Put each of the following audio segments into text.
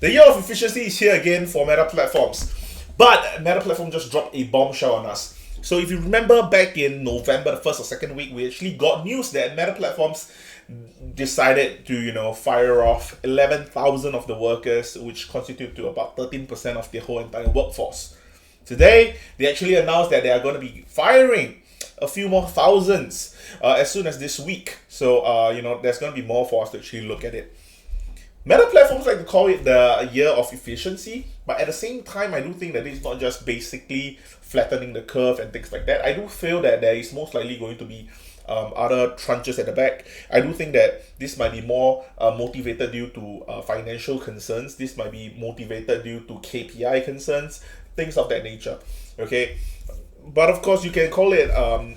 The year of efficiency is here again for Meta Platforms. But Meta Platform just dropped a bombshell on us. So if you remember back in November, the first or second week, we actually got news that Meta Platforms decided to, fire off 11,000 of the workers, which constitute to about 13% of the whole entire workforce. Today, they actually announced that they are going to be firing a few more thousands as soon as this week. So, there's going to be more for us to actually look at it. Meta platforms like to call it the year of efficiency, but at the same time, I do think that it's not just basically flattening the curve and things like that. I do feel that there is most likely going to be other tranches at the back. I do think that this might be more motivated due to financial concerns. This might be motivated due to KPI concerns, things of that nature. Okay. But of course, you can call it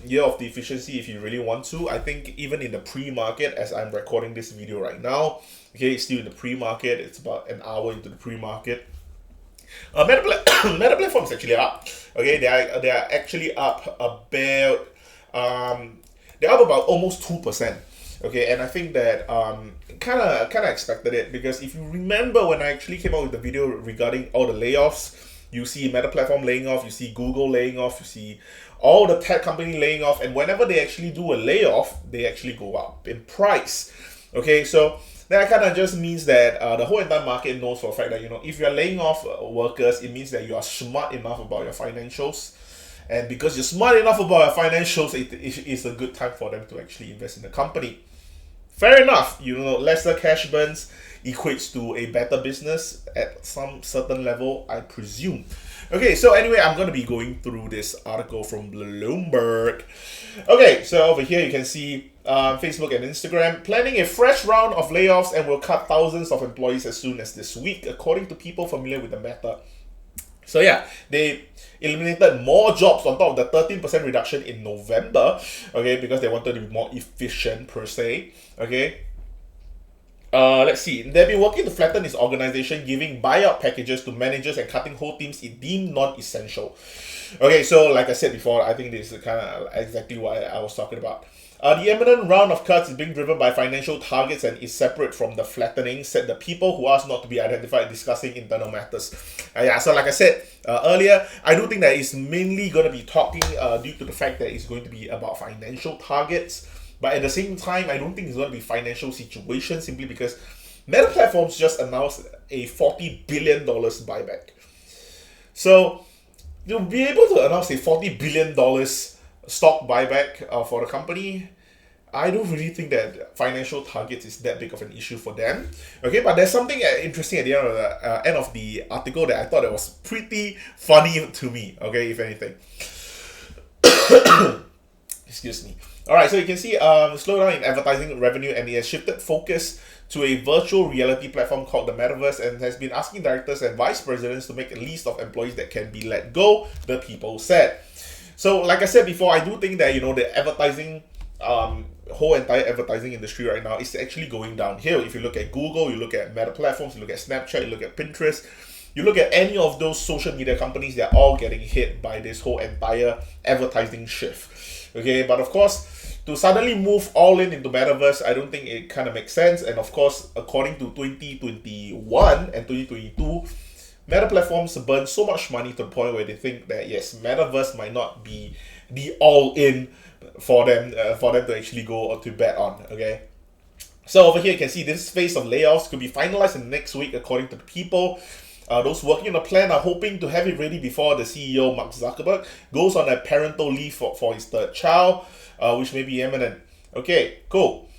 year of the efficiency if you really want to. I think even in the pre-market, as I'm recording this video right now, okay, it's still in the pre-market. It's about an hour into the pre-market. Meta platform is actually up. Okay, they are actually up about they're up about almost 2%. Okay, and I think that kind of expected it, because if you remember when I actually came out with the video regarding all the layoffs, you see Meta platform laying off, you see Google laying off, you see all the tech company laying off, and whenever they actually do a layoff, they actually go up in price. Okay, so that kind of just means that the whole entire market knows for a fact that, if you're laying off workers, it means that you are smart enough about your financials. And because you're smart enough about your financials, it is a good time for them to actually invest in the company. Fair enough, lesser cash burns equates to a better business at some certain level, I presume. Okay, so anyway, I'm going to be going through this article from Bloomberg. Okay, so over here you can see Facebook and Instagram planning a fresh round of layoffs and will cut thousands of employees as soon as this week, according to people familiar with the matter. So yeah, they eliminated more jobs on top of the 13% reduction in November, okay, because they wanted to be more efficient per se, okay. Let's see. They've been working to flatten this organization, giving buyout packages to managers and cutting whole teams it deemed non-essential. Okay, so like I said before, I think this is kind of exactly what I was talking about. The imminent round of cuts is being driven by financial targets and is separate from the flattening, said the people who asked not to be identified discussing internal matters. So like I said earlier, I do think that it's mainly going to be talking due to the fact that it's going to be about financial targets. But at the same time, I don't think it's going to be financial situation, simply because Meta Platforms just announced a $40 billion buyback. So to be able to announce a $40 billion stock buyback for the company, I don't really think that financial targets is that big of an issue for them. Okay, but there's something interesting at the end of the article that I thought that was pretty funny to me. Okay, if anything. Excuse me. Alright, so you can see slowdown in advertising revenue, and it has shifted focus to a virtual reality platform called the Metaverse, and has been asking directors and vice presidents to make a list of employees that can be let go, the people said. So like I said before, I do think that the advertising whole entire advertising industry right now is actually going downhill. If you look at Google, you look at Meta platforms, you look at Snapchat, you look at Pinterest, you look at any of those social media companies, they're all getting hit by this whole entire advertising shift. Okay, but of course, to suddenly move all into Metaverse, I don't think it kind of makes sense. And of course, according to 2021 and 2022, Meta platforms burn so much money to the point where they think that yes, Metaverse might not be the all-in for them to actually go or to bet on. Okay, so over here you can see this phase of layoffs could be finalized in the next week, according to the people. Those working on the plan are hoping to have it ready before the CEO, Mark Zuckerberg, goes on a parental leave for his third child, which may be imminent. Okay, cool.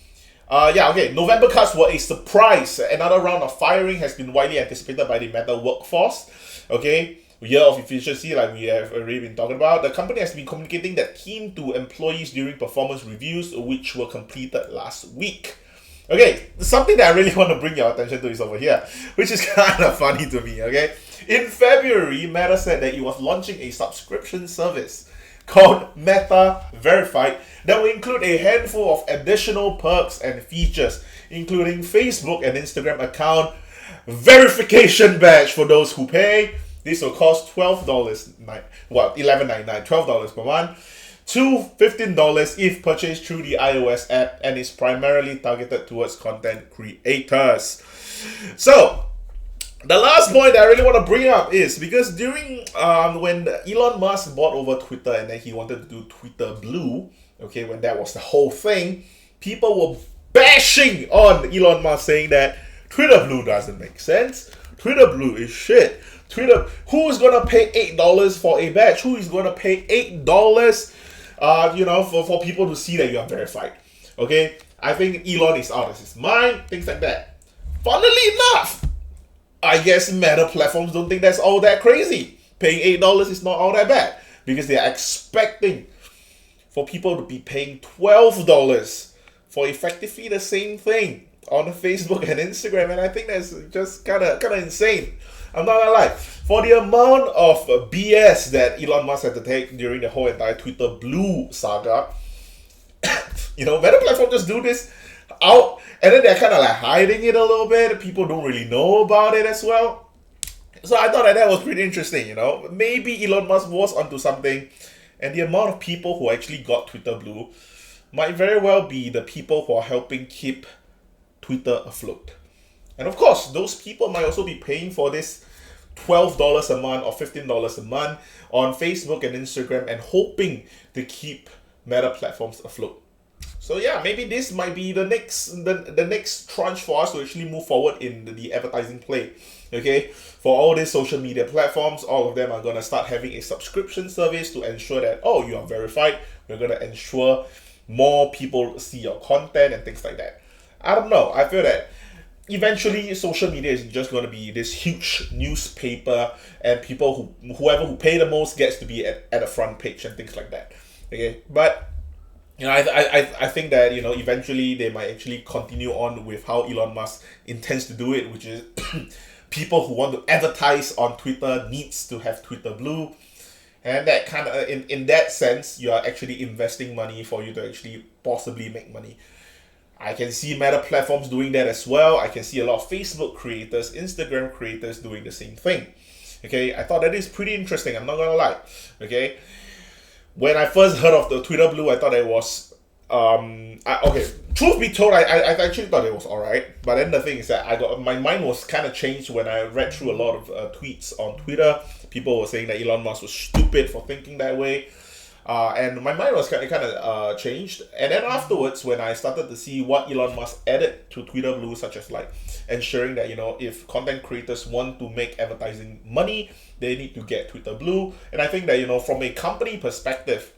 November cuts were a surprise. Another round of firing has been widely anticipated by the Meta workforce. Okay, year of efficiency, like we have already been talking about. The company has been communicating that theme to employees during performance reviews, which were completed last week. Okay, something that I really want to bring your attention to is over here, which is kind of funny to me, okay? In February, Meta said that it was launching a subscription service called Meta Verified that will include a handful of additional perks and features, including Facebook and Instagram account verification badge for those who pay. This will cost $11.99, $12 per month. to $15 if purchased through the iOS app, and is primarily targeted towards content creators. So, The last point that I really want to bring up is because during when Elon Musk bought over Twitter and then he wanted to do Twitter Blue, okay, when that was the whole thing, people were bashing on Elon Musk saying that Twitter Blue doesn't make sense. Twitter Blue is shit. Twitter, who is gonna pay $8 for a badge? Who is gonna pay $8, for people to see that you are verified? Okay, I think Elon is out of his mind. Things like that. Funnily enough, I guess Meta platforms don't think that's all that crazy. Paying $8 is not all that bad because they are expecting for people to be paying $12 for effectively the same thing on Facebook and Instagram, and I think that's just kind of insane. I'm not gonna lie. For the amount of BS that Elon Musk had to take during the whole entire Twitter Blue saga, Meta platform just do this out, and then they're kind of like hiding it a little bit. People don't really know about it as well. So I thought that was pretty interesting. Maybe Elon Musk was onto something, and the amount of people who actually got Twitter Blue might very well be the people who are helping keep Twitter afloat. And of course, those people might also be paying for this $12 a month or $15 a month on Facebook and Instagram and hoping to keep Meta platforms afloat. So yeah, maybe this might be the next tranche for us to actually move forward in the advertising play. Okay, for all these social media platforms, all of them are gonna start having a subscription service to ensure that you are verified. We're gonna ensure more people see your content and things like that. I don't know. I feel that eventually social media is just going to be this huge newspaper, and whoever who pay the most gets to be at the front page and things like that. Okay, but I think that eventually they might actually continue on with how Elon Musk intends to do it, which is people who want to advertise on Twitter needs to have Twitter Blue, and that kind of in that sense you are actually investing money for you to actually possibly make money. I can see Meta platforms doing that as well. I can see a lot of Facebook creators, Instagram creators doing the same thing. Okay, I thought that is pretty interesting. I'm not gonna lie. Okay, when I first heard of the Twitter Blue, I thought it was truth be told, I actually thought it was alright. But then the thing is that my mind was kind of changed when I read through a lot of tweets on Twitter. People were saying that Elon Musk was stupid for thinking that way. And my mind was kind of changed. And then afterwards, when I started to see what Elon Musk added to Twitter Blue, such as like ensuring that if content creators want to make advertising money, they need to get Twitter Blue. And I think that from a company perspective,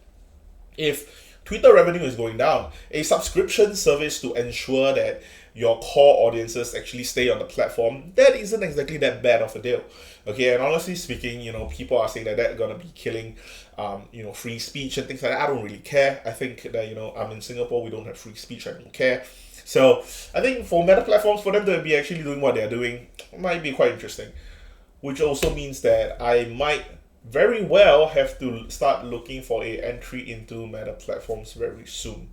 if Twitter revenue is going down, a subscription service to ensure that your core audiences actually stay on the platform, that isn't exactly that bad of a deal. Okay, and honestly speaking, people are saying that they're gonna be killing free speech and things like that. I don't really care. I think that I'm in Singapore, we don't have free speech. I don't care. So I think for Meta platforms, for them to be actually doing what they're doing might be quite interesting, which also means that I might very well have to start looking for a entry into Meta platforms very soon.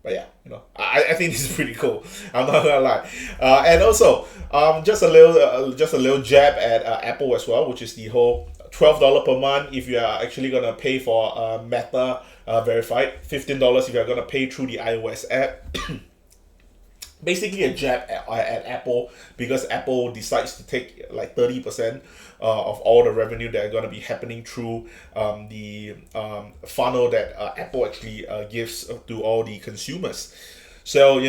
But yeah, I think this is pretty cool. I'm not gonna lie. And also, just a little jab at Apple as well, which is the whole $12 per month if you are actually gonna pay for Meta verified, $15 if you are gonna pay through the iOS app. Basically a jab at Apple, because Apple decides to take like 30% of all the revenue that are going to be happening through the funnel that Apple actually gives to all the consumers. So,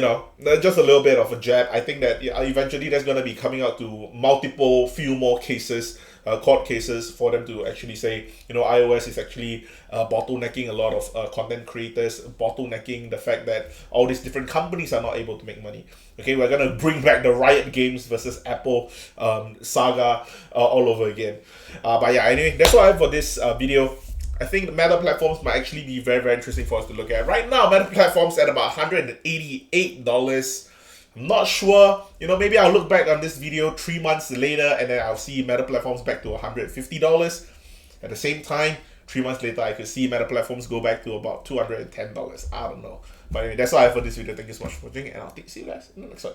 just a little bit of a jab. I think that eventually that's going to be coming out to few more cases, court cases, for them to actually say, iOS is actually bottlenecking a lot of content creators, bottlenecking the fact that all these different companies are not able to make money. Okay, we're going to bring back the Riot Games versus Apple saga all over again. But yeah, anyway, that's all I have for this video. I think the Meta platforms might actually be very, very interesting for us to look at. Right now, Meta platforms at about $188. I'm not sure. Maybe I'll look back on this video 3 months later, and then I'll see Meta platforms back to $150. At the same time, 3 months later, I could see Meta platforms go back to about $210. I don't know. But anyway, that's all I have for this video. Thank you so much for watching, and I'll see you guys in the next one.